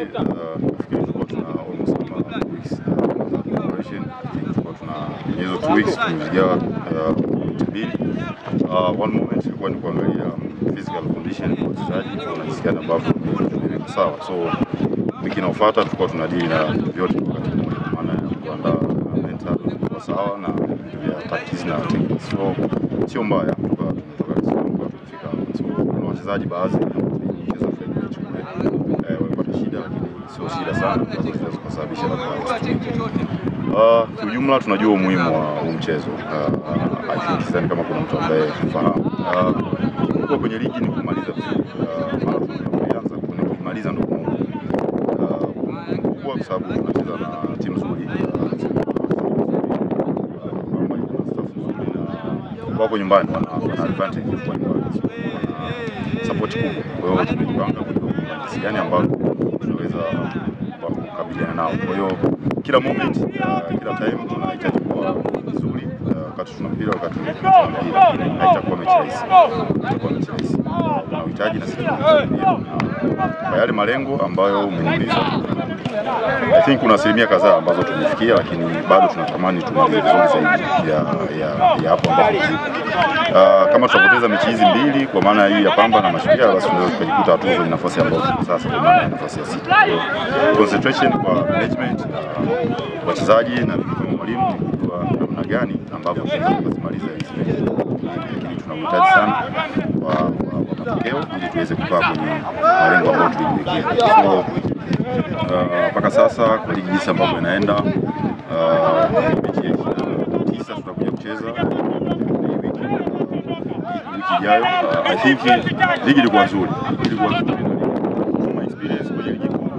nafikiri tulikuwa tuna almost weeks preparation. Tulikuwa tuna hizo 2 weeks tumezigawa mbili. One moment ilikuwa ni kuangalia physical condition ya wachezaji, wanajisikia ambavyo sawa. So wiki inayofuata tulikuwa tunadili na vyote wakati mmoja, maana ya kuandaa mental kwa sawa na ya tactics na techniques. So sio mbaya, tumetoka kufika. So kuna wachezaji baadhi wanacheza free match kule walipata shida, lakini sio shida sana tunaweza kusababisha kwa ujumla. Tunajua umuhimu wa mchezo. I think sidhani kama kuna mtu ambaye hafahamu. Kwa kwenye ligi ni kumaliza vizuri. Tunaanza kumaliza ndio kwa sababu tunacheza na timu nzuri. Wako nyumbani wana advantage kwa nyumbani. Support kubwa. Kwa hiyo tumejipanga kwa gani ambapo tunaweza kukabiliana nao. Kwa hiyo kila moment, kila time tunahitaji kuwa vizuri wakati tuna mpira, wakati haitakuwa mechi rahisi. Itakuwa mechi rahisi. Tunahitaji na sisi kwa yale malengo ambayo umeniuliza. I think kuna asilimia kadhaa ambazo tumefikia, lakini bado tunatamani tumalize vizuri zaidi ya hapo ambapo kama tutapoteza mechi hizi mbili kwa maana hii ya Pamba na Mashujaa, basi tunaweza kujikuta hatuko kwenye nafasi ambayo tuko sasa, kwa maana nafasi ya 6. Concentration kwa management, wachezaji na mwalimu ni kwa namna gani ambavyo tunaweza kumaliza hizi mechi, lakini tunahitaji sana kwa matokeo ili tuweze kukaa kwenye malengo ambayo tulijiwekea. So mpaka sasa kwa ligi jinsi ambavyo inaenda, mechi ya 9 tutakuja kucheza wiki ijayo. I think ligi ilikuwa nzuri. Tuna experience kwenye ligi kuu.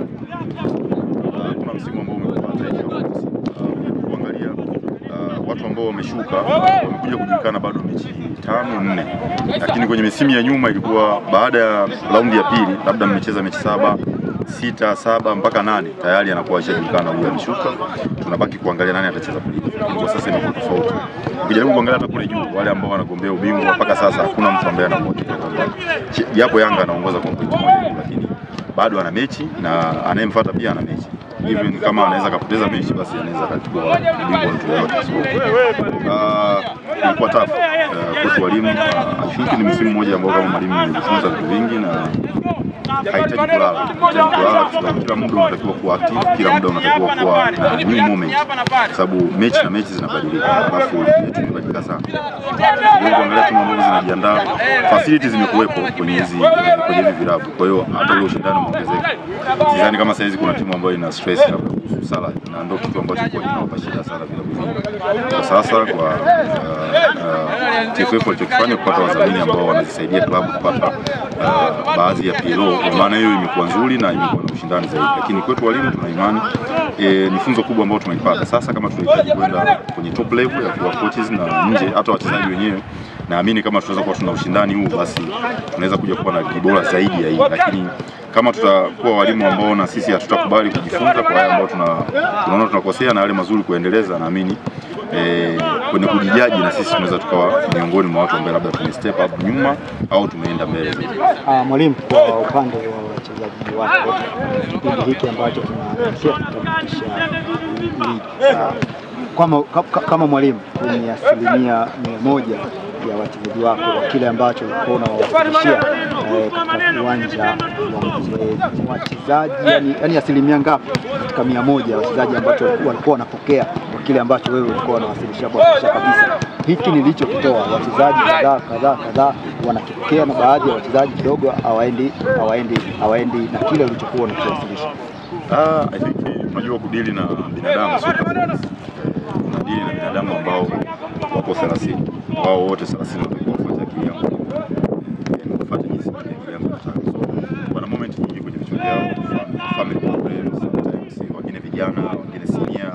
Kuna msimu ambao umepata hiyo kuangalia watu ambao wameshuka wamekuja kujulikana bado mechi 5-4, lakini kwenye misimu ya nyuma ilikuwa baada ya raundi ya pili labda mmecheza mechi 7, 6, 7 mpaka 8 tayari anakuwa ashajulikana huyu ameshuka. Tunabaki kuangalia nani atacheza kulipa. Kwa sasa imekuwa tofauti. Ukijaribu kuangalia hata kule juu wale ambao wanagombea ubingwa mpaka sasa hakuna mtu ambaye anakuwa kwamba japo Yanga anaongoza kwa pointi moja, lakini bado ana mechi na anayemfuata pia ana mechi. Even kama anaweza kupoteza mechi basi anaweza kuchukua ubingwa mtu yote. So kwa tough kwa walimu, I think ni msimu mmoja ambao kama mwalimu anajifunza vitu vingi na haitaji kulala. Kila muda unatakiwa kuwa active, kila muda unatakiwa kuwa na new moment, kwa sababu mechi na mechi zinabadilika, alafu yetu inabadilika sana. Ndio kuangalia timu ambazo zinajiandaa, facilities zimekuwepo kwenye hizi vilabu, kwa hiyo hata ile ushindani umeongezeka. Sidhani kama sasa hizi kuna timu ambayo ina stress labda kuhusu sala, na ndio kitu ambacho kwa inawapa shida sana vilabu. Kwa sasa kwa TFF walichofanya kupata wadhamini ambao wanazisaidia klabu kupata baadhi ya PLO, kwa maana hiyo imekuwa nzuri na imekuwa na ushindani zaidi. Lakini kwetu walimu tuna imani ni funzo kubwa ambao tumeipata. Sasa kama tunahitaji kwenda kwenye top level ya kwa coaches na nje hata wachezaji wenyewe, naamini kama tunaweza kuwa tuna ushindani huu, basi tunaweza kuja kuwa na ligi bora zaidi ya hii. Lakini kama tutakuwa walimu ambao na sisi hatutakubali kujifunza kwa yale ambao tunaona tunakosea na yale mazuri kuendeleza, naamini kwenye kujijaji na sisi tunaweza tukawa miongoni mwa watu ambao labda tumestep up nyuma au tumeenda mbele zaidi. Mwalimu, kwa upande wa wachezaji wako kipindi hiki ambacho tunaanzia kutafutisha kama mwalimu, ni asilimia 100 ya wachezaji wako wa kile ambacho ulikuwa unawafikishia katika uwanja wa mazoezi, wachezaji yani asilimia ngapi katika 100 ya wachezaji ambacho walikuwa wanapokea kwa kile ambacho wewe ulikuwa unawasilisha kwa kabisa? Hiki nilichokitoa, wachezaji kadhaa wanakipokea na baadhi ya wachezaji kidogo hawaendi na kile ulichokuwa unakiwasilisha. I think unajua kudili na binadamu sio tofauti. Tunadili na binadamu ambao wako 30. Wao wote 30 watakuwa kufuata akili yangu. Kufuata jinsi akili yangu inataka. So kuna moment nyingi kwenye vichwa vyao, family problems, sometimes wengine vijana, wengine senior,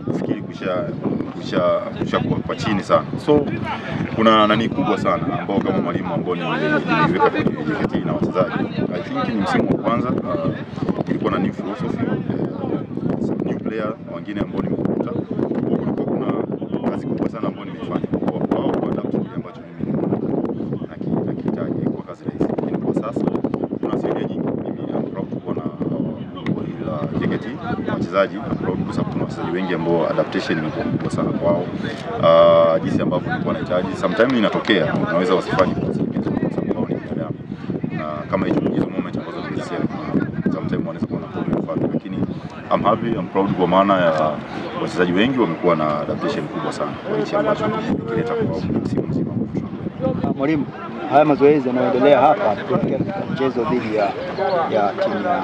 kufikiri kusha kwa chini sana. So kuna nani kubwa sana ambao kama mwalimu ambao nimeweka kwenye na wachezaji. I think ni msimu wa kwanza ilikuwa na new philosophy, new player wengine ambao nimekuta. Kulikuwa kuna kazi kubwa sana ambayo nimefanya wao kwa adapt kile ambacho mimi nakihitaji kwa kazi rahisi. Lakini kwa sasa kuna asilimia nyingi mimi am proud kuwa na kutarget wachezaji kwa sababu kuna wachezaji wengi ambao adaptation imekuwa kubwa sana kwao. Jinsi ambavyo nilikuwa nahitaji sometimes inatokea unaweza wasifanye kwa sababu ni binadamu, na kama hizo moment ambazo nilisema sometimes wanaweza kuwa na problem, lakini I'm happy, I'm proud kwa maana ya wachezaji wengi wamekuwa na adaptation kubwa sana kwa hichi ambacho kileta kwa msimu mzima. Mwalimu, haya mazoezi yanayoendelea hapa kuelekea katika mchezo dhidi ya timu ya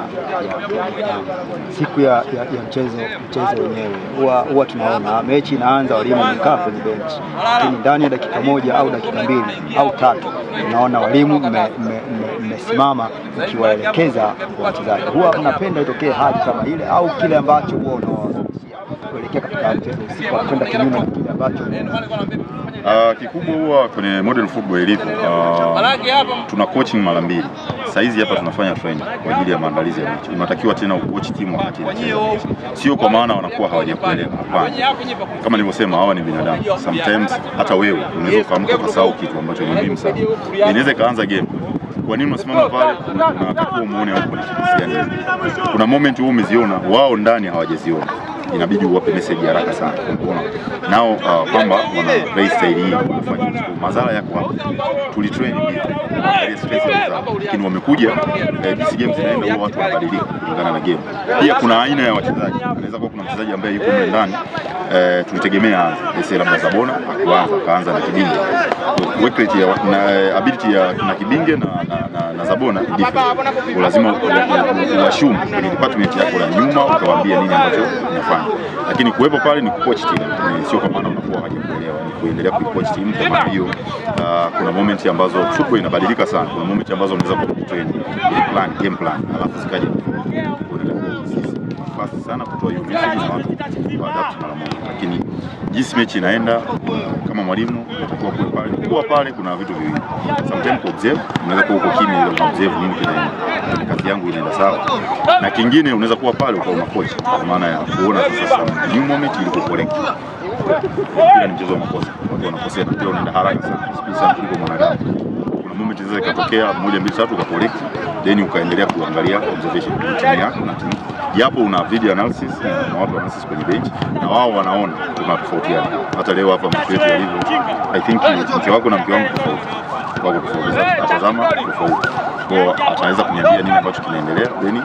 siku ya mchezo wenyewe, huwa tunaona mechi inaanza, walimu wamekaa kwenye bench, lakini ndani ya dakika moja au dakika 2 au 3 tunaona walimu mmesimama mkiwaelekeza wachezaji. Huwa mnapenda itokee hali kama ile au kile ambacho huwa unawaambia kuelekea katika mchezo usiku kwenda kinyume na kile ambacho kikubwa huwa kwenye modern football ilivyo, tuna coaching mara 2. Sasa hizi hapa tunafanya training kwa ajili ya maandalizi ya mechi. Unatakiwa tena ucoach timu wakati inacheza. Sio kwa maana wanakuwa hawajakuelewa, hapana. Kama nilivyosema, hawa ni binadamu. Sometimes hata wewe unaweza kuamka kusahau kitu ambacho ni muhimu sana. Inaweza kaanza game. Kwa nini unasimama pale? Unatakiwa muone hapo ni kitu gani. Kuna moment wewe umeziona, wao ndani hawajaziona. Inabidi uwape message haraka sana. Unaona nao kwamba wana play style hii kufanya madhara yako hapo. Tulitrain ile stress zao, lakini wamekuja jinsi game zinaenda, huwa watu wanabadilika kulingana na game. Pia kuna aina ya wachezaji, anaweza kuwa kuna mchezaji ambaye yuko ndani tulitegemea aanze labda Zabona akaanza na Kibinge. Work rate na ability ya na Kibinge na Zabona different. Lazima uassume kwenye department yako la nyuma ukawaambia nini ambacho unafanya. Lakini kuwepo pale ni coach team, sio kwa maana unakuwa hajakuelewa, ni kuendelea kucoach team. Kwa hiyo kuna moment ambazo football inabadilika sana, kuna moment ambazo unaweza kutrain plan, game plan, alafu zikaje fast sana kutoa hiyo message na watu adapt mara moja. Lakini jinsi mechi inaenda, kama mwalimu unatakiwa kuwa pale kuna vitu viwili. Sometimes observe, unaweza kuwa uko kimya ile observe nini kinaenda. Kazi yangu inaenda sawa. Na kingine unaweza kuwa pale ukawa coach, kwa maana ya kuona sasa new moment ilikuwa correct. Kila ni mchezo wa makosa. Watu wanakosea na pia unaenda haraka sana. Speed sana kuliko mwanadamu. Kuna moment inaweza ikatokea 1 2 3 uka correct, then ukaendelea kuangalia observation timu yako na timu. Japo una video analysis na watu analysis kwenye bench na wao wanaona tunatofautiana. Hata leo hapa mchezo wetu alivyo, I think mke wako na mke wangu tofauti. Wako tofauti. Atazama tofauti. Kwa ataweza kuniambia nini ambacho kinaendelea, then